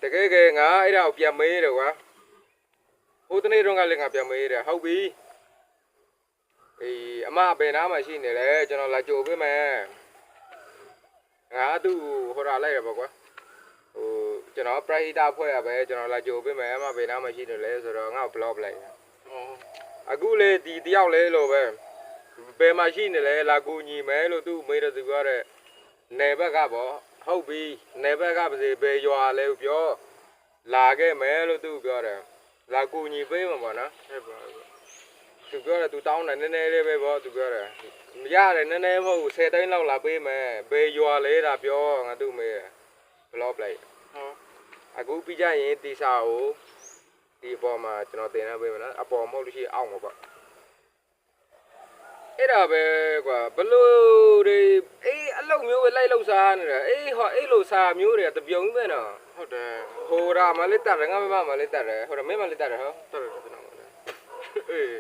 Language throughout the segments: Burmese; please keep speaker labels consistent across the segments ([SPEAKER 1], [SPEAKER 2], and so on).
[SPEAKER 1] တကယ်ကငါအဲ့ဒါကိုပြန်မေးတယ်ကွာဟိုတနေ့တော့ကလည်းငါပြန်မေးတယ်ဟုတ်ပြီအေးအမဘယ်နားမှာရှိနေလဲကျွန်တော်လာကြိုပေးမယ်ငါသူ့ဟိုတာလိုက်ရပါကွာဟိုကျွန်တော်ပရိသတ်ဖွဲ့ရပဲကျွန်တော်လာကြိုပေးမယ်အမဘယ်နားမှာရှိနေလဲဆိုတော့ငါ့ကို block လိုက်တယ်အခုလေဒီတယောက်လဲလို့ပဲဘယ်မှာရှိနေလဲလာကူညီမယ်လို့သူ့မေးတယ်သူပြောတဲ့နယ်ဘက်ကပေါ့ဟုတ်ပြီနယ်ဘက်ကပါစေဘယ်ရွာလဲပြောလာခဲ့မယ်လို့သူပြောတယ်လာကူညီပေးမှာပေါ့နော်ဟုတ်ပါဘူးသူပြောတယ်သူတောင်းတယ်နည်းနည်းလေးပဲပေါ့သူပြောတယ်မရတယ်နည်းနည်းမဟုတ်10သိန်းလောက်လာပေးမယ်ဘယ်ရွာလဲတာပြောငါသူ့မေးဘလော့ပလိုက်ဟုတ်အခုပြီးကြရင်တီစာကိုဒီပေါ်မှာကျွန်တော်တင်ရပေးမယ်နော်အပေါ်မဟုတ်လို့ရှိရင်အောက်မှာပေါ့အဲ့ဒါပဲကွာဘလို့တွေအေးအလုတ်မျိုးပဲလိုက်လောက်စားနေတာအေးဟောအဲ့လိုစားမျိုးတွေကတပြုံပဲနော်ဟုတ်တယ်ဟိုဒါမလေးတက်တယ်ငါမမလေးတက်တယ်ဟိုဒါမင်းမလေးတက်တယ်ဟောတက်တယ်ကျွန်တော်အေး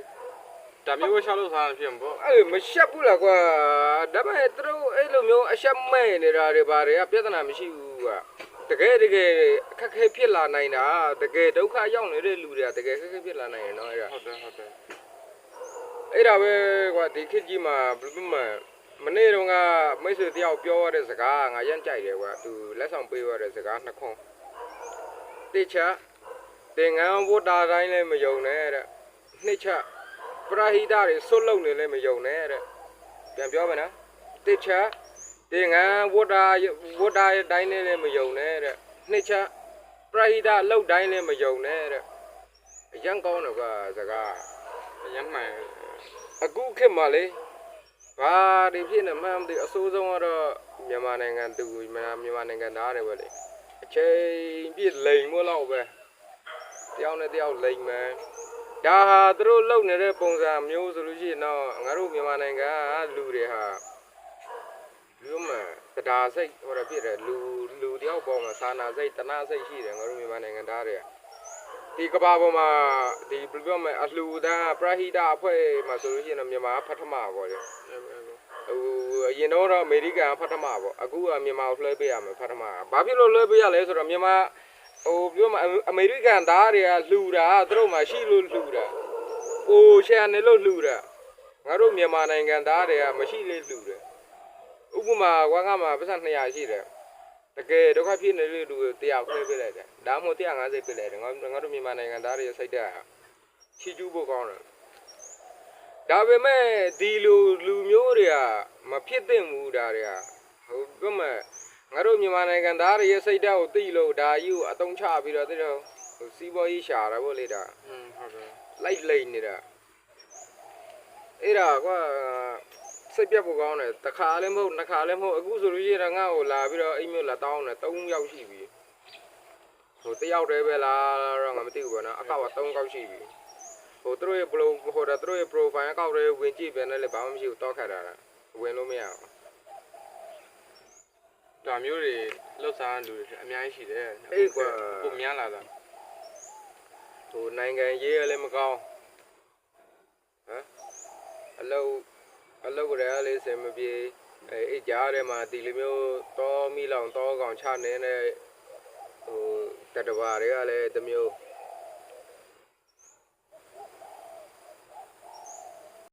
[SPEAKER 1] ဒါမျိုးပဲရှောက်လို့စားဖြစ်မှာပေါ့အေးမရှက်ဘူးလားကွာဒါပေမဲ့သူတို့အဲ့လိုမျိုးအရှက်မဲ့နေတာတွေဘာတွေကပြဿနာမရှိဘူးကွာတကယ်အခက်ခဲဖြစ်လာနိုင်တာတကယ်ဒုက္ခရောက်နေတဲ့လူတွေကတကယ်အခက်ခဲဖြစ်လာနိုင်ရနော်အဲ့ဒါဟုတ်တယ်အဲ့ဒါပဲကွာဒီခေတ်ကြီးမှာဘယ်လိုမှမနေ့တုန်းကမိတ်ဆွေတယောက်ပြောရတဲ့စကားငါရမ်းကြိုက်တယ်ကွာသူလက်ဆောင်ပေးရတဲ့စကားနှစ်ခွန်းတိချာတင်ငန်းဝတ်တာတိုင်းလည်းမယုံနဲ့တဲ့နှစ်ချပရဟိတတွေဆွတ်လုံနေလည်းမယုံနဲ့တဲ့ပြန်ပြောမယ်နော်တိချာတင်ငန်းဝတ်တာတိုင်းလည်းမယုံနဲ့တဲ့နှစ်ချပရဟိတလောက်တိုင်းလည်းမယုံနဲ့တဲ့အရန်ကောင်းတယ်ကွာစကားအရန်မှန်အခုခေတ်မှာလေဘာဒီဖြစ်နေမှမသိအဆိုးဆုံးကတော့မြန်မာနိုင်ငံသူမြန်မာနိုင်ငံသားတွေပဲလေအချိန်ပြည့်လိန်မို့လောက်ပဲတယောက်နဲ့တယောက်လိန်မယ်ဒါဟာသူတို့လုံနေတဲ့ပုံစံမျိုးဆိုလို့ရှိရင်တော့ငါတို့မြန်မာနိုင်ငံလူတွေဟာလူမတရားစိတ်ဟိုရဖြစ်တယ်လူတယောက်ပေါ်မှာစာနာစိတ်တနာစိတ်ရှိတယ်ငါတို့မြန်မာနိုင်ငံသားတွေကဒီကဘာပေါ်မှာဒီဘယ်လိုပြောမလဲအလှူဒါပရဟိတအဖွဲ့မှာဆိုလို့ရှိရင်တော့မြန်မာဖတ်ထမပေါ့လေဟိုအရင်တော့အမေရိကန်ဖတ်ထမပေါ့အခုကမြန်မာကိုလွှဲပေးရမယ်ဖတ်ထမဘာဖြစ်လို့လွှဲပေးရလဲဆိုတော့မြန်မာဟိုပြောမအမေရိကန်သားတွေကလှူတာသူတို့မှရှိလို့လှူတာကိုရှယ်နေလို့လှူတာငါတို့မြန်မာနိုင်ငံသားတွေကမရှိလေလှူတယ်ဥပမာကွာငါမှာပတ်စံ200ရှိတယ်တကယ်ဒုက္ခဖြစ်နေတဲ့လူ100ခွဲပေးလိုက်တယ်ဒါမှမဟုတ်150ပေးလိုက်တယ်ငါတို့မြန်မာနိုင်ငံသားတွေစိတ်ဓာတ်ချီကျူးဖို့ကောင်းတယ်ဒါပေမဲ့ဒီလူမျိုးတွေကမဖြစ်သင့်ဘူးဒါတွေကဟိုဘယ်မှာငါတို့မြန်မာနိုင်ငံသားတွေရဲ့စိတ်ဓာတ်ကိုသိလို့ဒါကြီးကိုအတုံးချပြီးတော့သိတော့ဟိုစီးပွားရေးရှာတာပေါ့လေဒါဟုတ်တယ်လိုက်လိမ့်နေတာအဲ့ဒါကွာစိတ်ပြတ်ဖို့ကောင်းတယ်တစ်ခါလည်းမဟုတ်နှစ်ခါလည်းမဟုတ်အခုဆိုလို့ရတာငါ့ကိုလာပြီးတော့အိမ်မျိုးလာတောင်းတယ်3ယောက်ရှိပြီဟို1ယောက်တည်းပဲလားတော့ငါမသိဘူးပေါ့နော်အကောက်က3ကောက်ရှိပြီဟိုသူတို့ရဲ့ဘလုံးဟိုတာသူတို့ရဲ့ profile အကောက်တွေဝင်ကြည့်ပြန်တယ်လေဘာမှမရှိဘူးတောက်ခတ်တာဝင်လို့မရဘူးဒါမျိုးတွေလှုပ်ရှားလူတွေအများကြီးရှိတယ်အေးကွာပုံများလာတာဟိုနိုင်ငံရေးလည်းမကောင်းဟမ်အလုပ်ကြရလေးစင်မပြေအဲ့ကြားထဲမှာဒီလိုမျိုးတောမီလောင်တောကောင်ချနေတဲ့ဟိုတတဘာတွေကလည်းတမျိုး